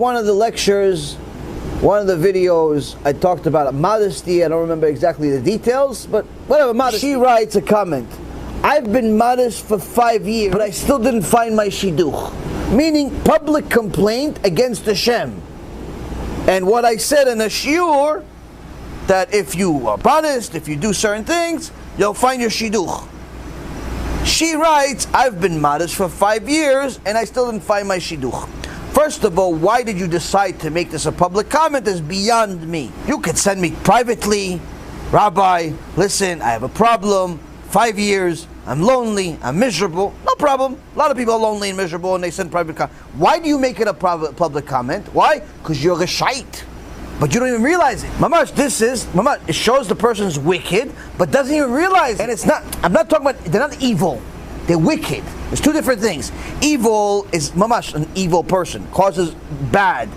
one of the lectures, one of the videos, I talked about modesty. I don't remember exactly the details, but whatever, modesty. She writes a comment. I've been modest for 5 years, but I still didn't find my shidduch. Meaning public complaint against Hashem. And what I said in a shiur, that if you are modest, if you do certain things, you'll find your shidduch. She writes, I've been modest for 5 years and I still didn't find my shidduch. First of all, why did you decide to make this a public comment is beyond me. You could send me privately, Rabbi, listen, I have a problem, 5 years, I'm lonely, I'm miserable, no problem. A lot of people are lonely and miserable and they send private comments. Why do you make it a public comment? Why? Because you're a shite. But you don't even realize it. Mamash, it shows the person's wicked, but doesn't even realize it. And it's not, I'm not talking about, they're not evil. They're wicked. There's two different things. Evil is, mamash, an evil person, causes bad.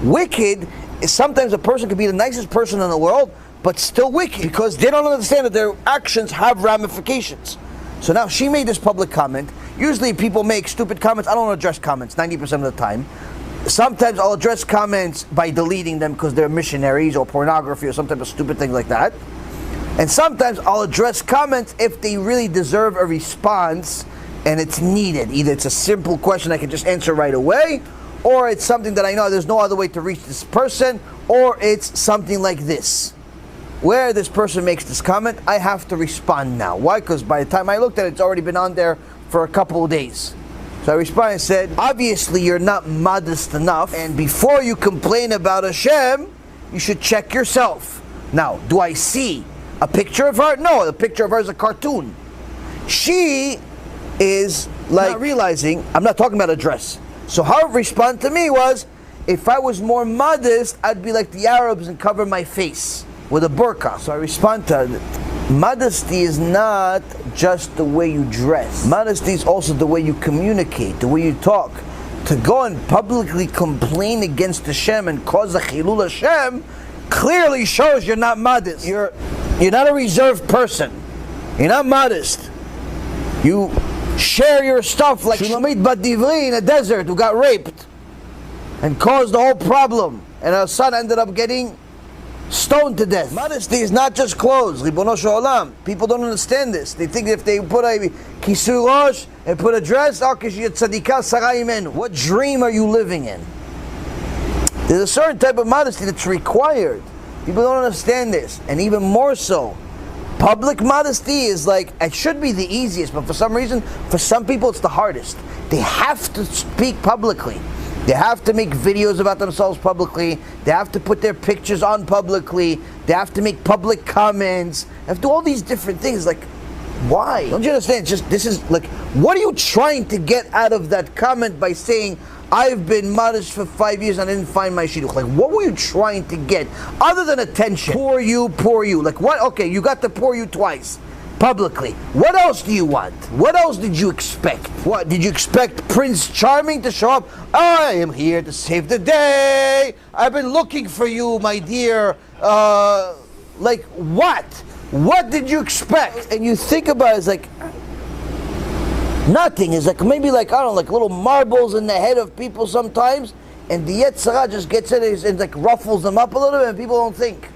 Wicked is sometimes a person could be the nicest person in the world, but still wicked, because they don't understand that their actions have ramifications. So now she made this public comment. Usually people make stupid comments. I don't address comments 90% of the time. Sometimes I'll address comments by deleting them because they're missionaries or pornography or some type of stupid thing like that. And sometimes I'll address comments if they really deserve a response and it's needed. Either it's a simple question I can just answer right away, or it's something that I know there's no other way to reach this person, or it's something like this, where this person makes this comment, I have to respond now. Why? Because by the time I looked at it, it's already been on there for a couple of days. So I responded and said, obviously you're not modest enough, and before you complain about Hashem, you should check yourself. Now, do I see a picture of her? No, the picture of her is a cartoon. She is like not realizing, I'm not talking about a dress. So her response to me was, if I was more modest, I'd be like the Arabs and cover my face with a burqa. So I respond to her, modesty is not just the way you dress. Modesty is also the way you communicate, the way you talk. To go and publicly complain against Hashem and cause a chilul Hashem clearly shows you're not modest. You're not a reserved person. You're not modest. You share your stuff like Shulamit Bat Divri in a desert who got raped and caused the whole problem, and her son ended up getting stoned to death. Modesty is not just clothes. Ribono shel olam. People don't understand this. They think if they put a kisur rosh and put a dress, what dream are you living in? There's a certain type of modesty that's required. People don't understand this. And even more so, public modesty is like, it should be the easiest, but for some reason, for some people it's the hardest. They have to speak publicly. They have to make videos about themselves publicly. They have to put their pictures on publicly. They have to make public comments. They have to do all these different things. Like, why? Don't you understand? Just, this is like, what are you trying to get out of that comment by saying, I've been modest for 5 years and I didn't find my shidduch? Like, what were you trying to get? Other than attention. Poor you, poor you. Like, what? Okay, you got to poor you twice. Publicly. What else do you want? What else did you expect? What, did you expect Prince Charming to show up? I am here to save the day. I've been looking for you, my dear. Like, what? What did you expect? And you think about it, it's like, nothing. It's like, maybe like, I don't know, like little marbles in the head of people sometimes, and the Yetzer Hara just gets in and like ruffles them up a little bit and people don't think.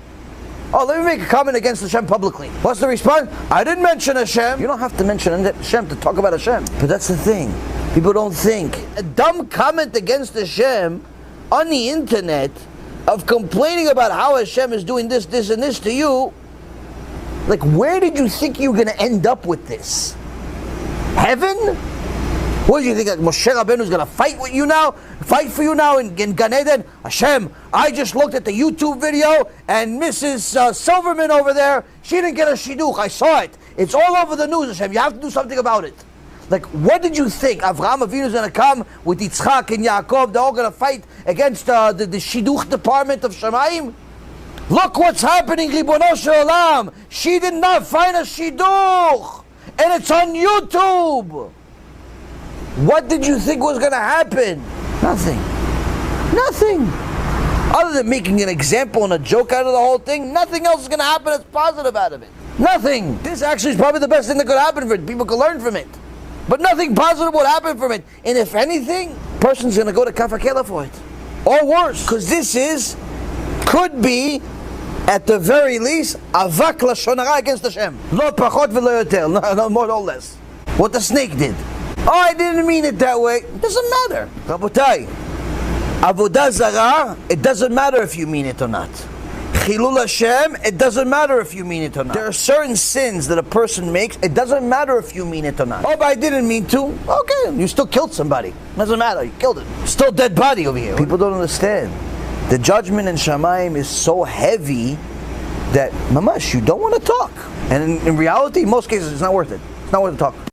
Oh, let me make a comment against Hashem publicly. What's the response? I didn't mention Hashem. You don't have to mention Hashem to talk about Hashem. But that's the thing. People don't think. A dumb comment against Hashem on the internet of complaining about how Hashem is doing this, this, and this to you. Like, where did you think you were going to end up with this? Heaven? What do you think, like Moshe Rabbeinu is going to fight with you now? Fight for you now in Gan Eden? Hashem, I just looked at the YouTube video and Mrs. Silverman over there, she didn't get a shidduch. I saw it. It's all over the news, Hashem. You have to do something about it. Like, what did you think? Avraham Avinu is going to come with Yitzchak and Yaakov. They're all going to fight against the shidduch department of Shemaim? Look what's happening, Ribono shel olam. She did not find a shidduch. And it's on YouTube. What did you think was going to happen? Nothing. Nothing. Other than making an example and a joke out of the whole thing, nothing else is going to happen that's positive out of it. Nothing. This actually is probably the best thing that could happen for it. People could learn from it. But nothing positive would happen from it. And if anything, a person's going to go to Kafakela for it. or worse. Because this could be, at the very least, avak lashon hara against Hashem. Lo pachot v'lo yoter, no more, no less. What the snake did. Oh, I didn't mean it that way. It doesn't matter. Rabotai, avodah zarah, it doesn't matter if you mean it or not. Chilul Hashem, it doesn't matter if you mean it or not. There are certain sins that a person makes, it doesn't matter if you mean it or not. Oh, but I didn't mean to. Okay, you still killed somebody. Doesn't matter, you killed it. Still dead body over here. People don't understand. The judgment in Shamayim is so heavy that, mamash, you don't want to talk. And in reality, in most cases, it's not worth it. It's not worth the talk.